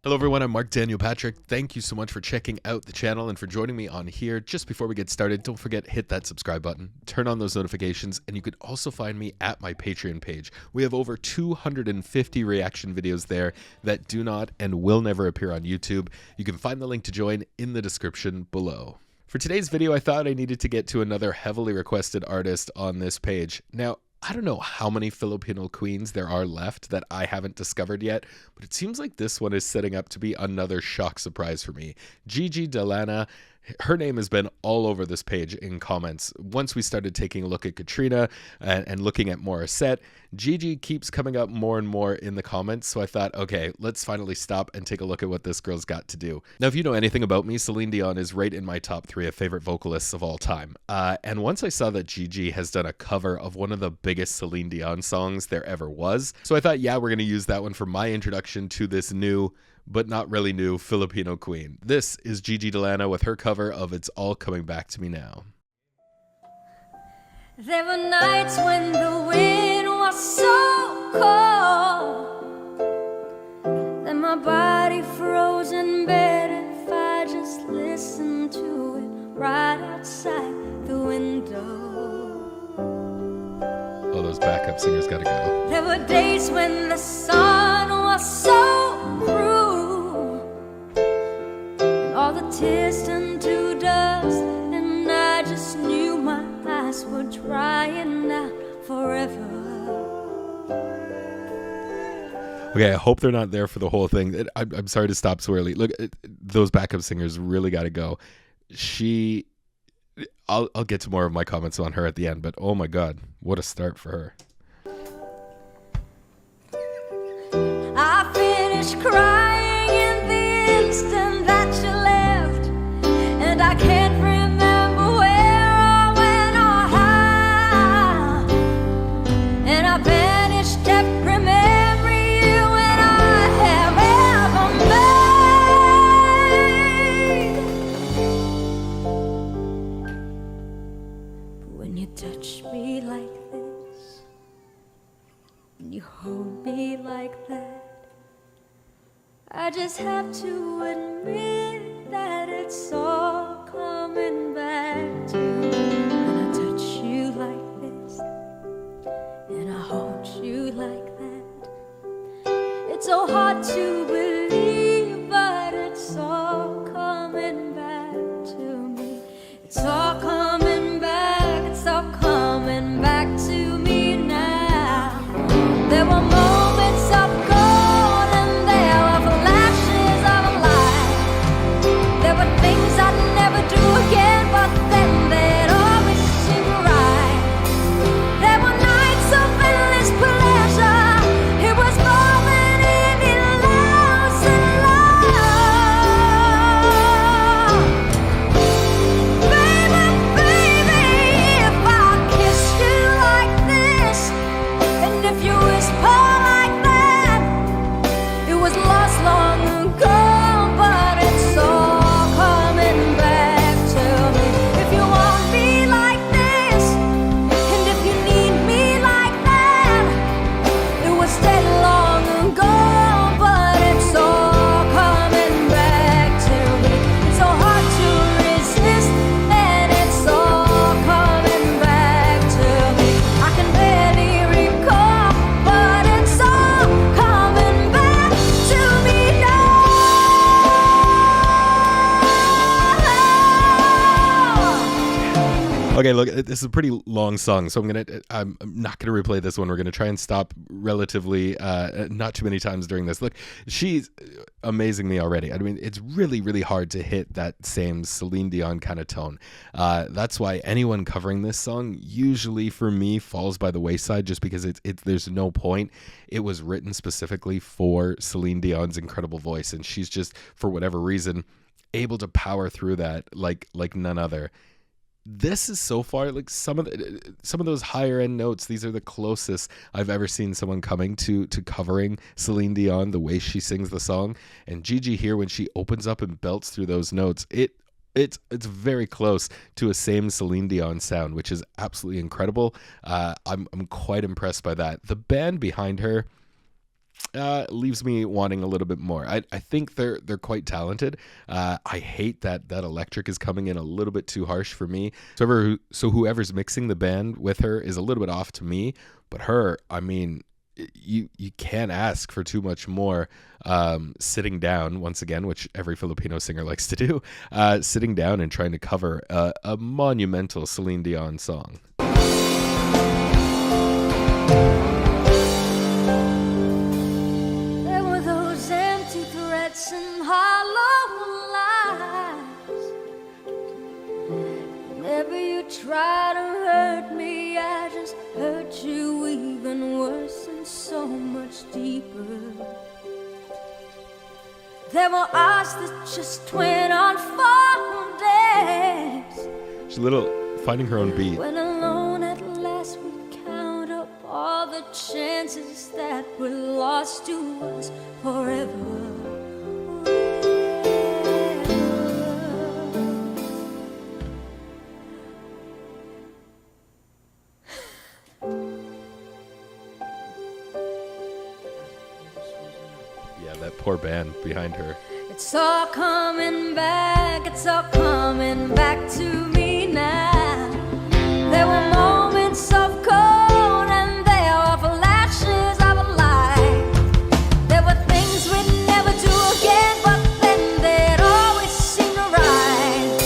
Hello everyone, I'm Mark Daniel Patrick. Thank you so much for checking out the channel and for joining me on here. Just before we get started, don't forget, hit that subscribe button, turn on those notifications, and you can also find me at my Patreon page. We have over 250 reaction videos there that do not and will never appear on YouTube. You can find the link to join in the description below. For today's video, I thought I needed to get to another heavily requested artist on this page. Now, I don't know how many Filipino queens there are left that I haven't discovered yet, but it seems like this one is setting up to be another shock surprise for me. GiGi De Lana, her name has been all over this page in comments. Once we started taking a look at Katrina and looking at Morissette, GiGi keeps coming up more and more in the comments, so I thought, okay, let's finally stop and take a look at what this girl's got to do. Now, if you know anything about me, Celine Dion is right in my top 3 of favorite vocalists of all time. And once I saw that GiGi has done a cover of one of the biggest Celine Dion songs there ever was, so I thought, yeah, we're going to use that one for my introduction to this new, but not really new, Filipino queen. This is GiGi De Lana with her cover of It's All Coming Back to Me Now. There were nights when the wind was so cold that my body froze in bed if I just listened to it right outside the window. Oh, those backup singers gotta go. There were days when the sun was so cruel, and all the tears turned to dust, and I just knew my eyes were drying out forever. Okay, I hope they're not there for the whole thing. I'm sorry to stop so early. Look, those backup singers really gotta go. I'll get to more of my comments on her at the end, but oh my god, what a start for her. I finished crying in the instant that you left, and I can't remember where or when or how, and I banished every memory you and I have ever made. But when you touch me like this, when you hold me like that, I just have to admit that it's all coming back to me. When I touch you like this, and I hold you like that, it's so hard to believe, but it's all coming back to me. It's all coming back, it's all coming back to me now. There were moments of gold and there were flashes of light. There were things I'd never do again, but then they'd always seem right. There were nights of endless pleasure. It was more than any loss in love. Baby, baby, if I kissed you like this, and if you whisper like that, it was lost long ago, but it's all coming back to me. If you want me like this, and if you need me like that, it was dead long ago, but it's all coming back to me. It's so hard to resist, and it's all coming back to me. I can barely recall, but it's all coming back to me now. Okay, look, this is a pretty long song, so I'm not gonna replay this one. We're gonna try and stop relatively, not too many times during this. Look, she's amazing me already. I mean, it's really, really hard to hit that same Celine Dion kind of tone. That's why anyone covering this song usually, for me, falls by the wayside, just because there's no point. It was written specifically for Celine Dion's incredible voice, and she's just, for whatever reason, able to power through that like none other. This is so far like some of those higher end notes. These are the closest I've ever seen someone coming to covering Celine Dion, the way she sings the song. And GiGi here, when she opens up and belts through those notes, it's very close to a same Celine Dion sound, which is absolutely incredible. I'm quite impressed by that. The band behind her, leaves me wanting a little bit more. I think they're quite talented. I hate that electric is coming in a little bit too harsh for me. So whoever's mixing the band with her is a little bit off to me. But her, I mean, you can't ask for too much more. Sitting down once again, which every Filipino singer likes to do, sitting down and trying to cover a monumental Celine Dion song. There were those empty threats and hollow lies. Whenever you try to hurt me, I just hurt you even worse and so much deeper. There were eyes that just went on for days. She's a little finding her own beat. When alone at last we count up all the chances that were lost to us forever. Yeah, that poor band behind her. It's all coming back, it's all coming back to me now. There were moments of cold and there were flashes of a light. There were things we'd never do again, but then they'd always seem right.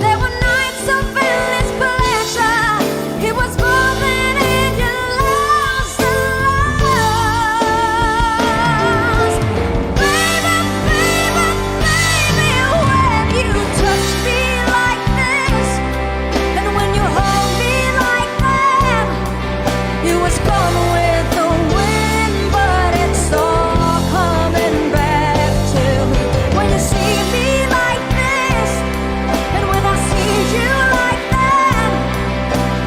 There were nights of endless pleasure. It was moving in your lost and lost. Baby, baby, baby, when you touch me like this, and when you hold me like that, it was gone with the wind, but it's all coming back to me. When you see me like this, and when I see you like that,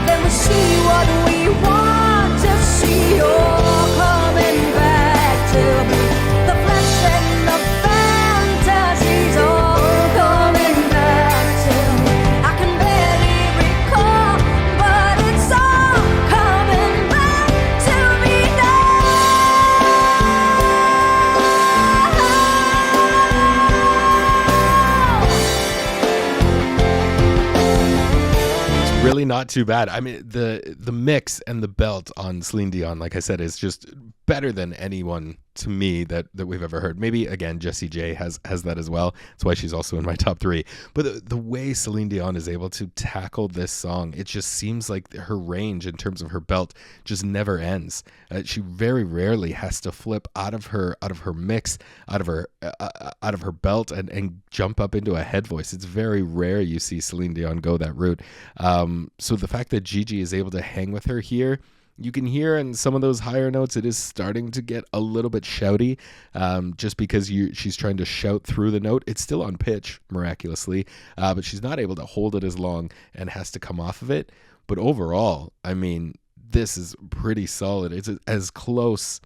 then we see what we want to see, all coming back to me. The flesh and the fantasies all coming back to me. I can barely recall, but it's all coming back to me It's really not too bad. I mean, the mix and the belt on Celine Dion, like I said, is just better than anyone to me that we've ever heard. Maybe again Jessie J has that as well. That's why she's also in my top 3. But the way Celine Dion is able to tackle this song, it just seems like her range in terms of her belt just never ends. She very rarely has to flip out of her mix, out of her belt and jump up into a head voice. It's very rare you see Celine Dion go that route. So the fact that GiGi is able to hang with her here, you can hear in some of those higher notes, it is starting to get a little bit shouty, just because she's trying to shout through the note. It's still on pitch, miraculously, but she's not able to hold it as long and has to come off of it. But overall, I mean, this is pretty solid. It's as close,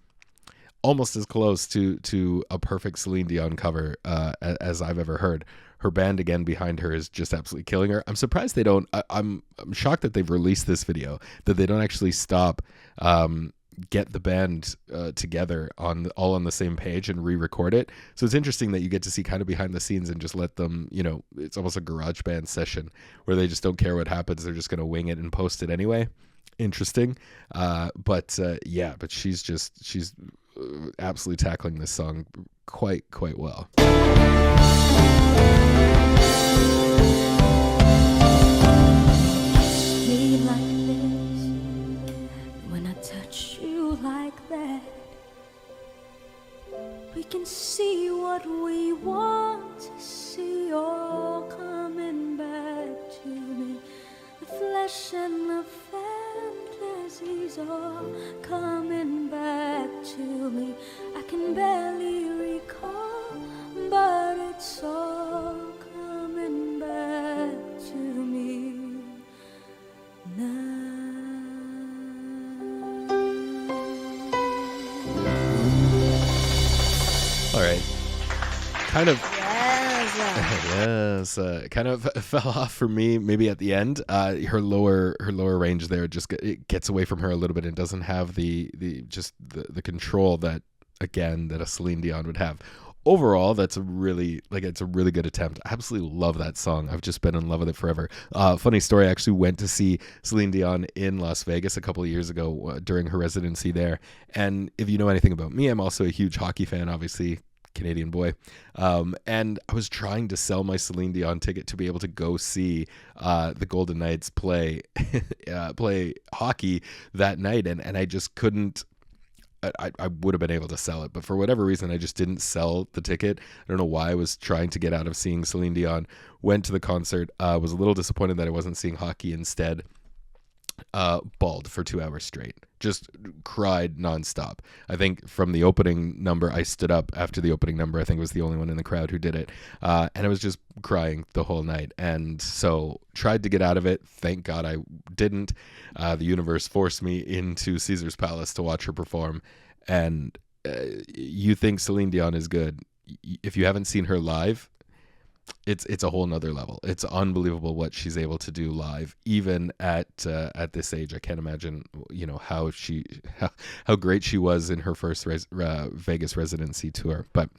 almost as close to a perfect Celine Dion cover as I've ever heard. Her band again behind her is just absolutely killing her. I'm surprised they don't. I'm shocked that they've released this video, that they don't actually stop, get the band together all on the same page and re-record it. So it's interesting that you get to see kind of behind the scenes and just let them, it's almost a garage band session where they just don't care what happens. They're just going to wing it and post it anyway. Interesting. But she's absolutely tackling this song quite well. Me like this, when I touch you like that, we can see what we want to see, all coming back to me. The flesh and the fantasies all coming back to me. I can barely recall, but it's all coming back to me now. All right. Kind of. Yes. Yes, kind of fell off for me maybe at the end. Her lower range there it gets away from her a little bit and doesn't have the control that again that a Celine Dion would have. Overall, that's a really it's a really good attempt. I absolutely love that song. I've just been in love with it forever. Funny story, I actually went to see Celine Dion in Las Vegas a couple of years ago during her residency there. And if you know anything about me, I'm also a huge hockey fan, obviously, Canadian boy. And I was trying to sell my Celine Dion ticket to be able to go see the Golden Knights play hockey that night, and I just couldn't. I would have been able to sell it, but for whatever reason, I just didn't sell the ticket. I don't know why. I was trying to get out of seeing Celine Dion. Went to the concert. Was a little disappointed that I wasn't seeing hockey instead. Bawled for 2 hours straight. Just cried nonstop. I think from the opening number, I stood up after the opening number. I think I was the only one in the crowd who did it. And I was just crying the whole night. And so tried to get out of it. Thank God I didn't. The universe forced me into Caesar's Palace to watch her perform. And you think Celine Dion is good. If you haven't seen her live, it's a whole nother level. It's unbelievable what she's able to do live, even at this age. I can't imagine, how great she was in her first Vegas residency tour. But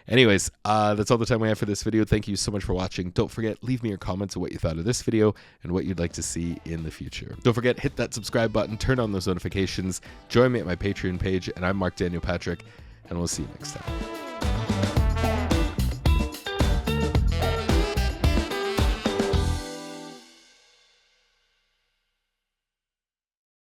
anyways, that's all the time we have for this video. Thank you so much for watching. Don't forget, leave me your comments of what you thought of this video and what you'd like to see in the future. Don't forget, hit that subscribe button, turn on those notifications, join me at my Patreon page, and I'm Marc Daniel Patrick, and we'll see you next time.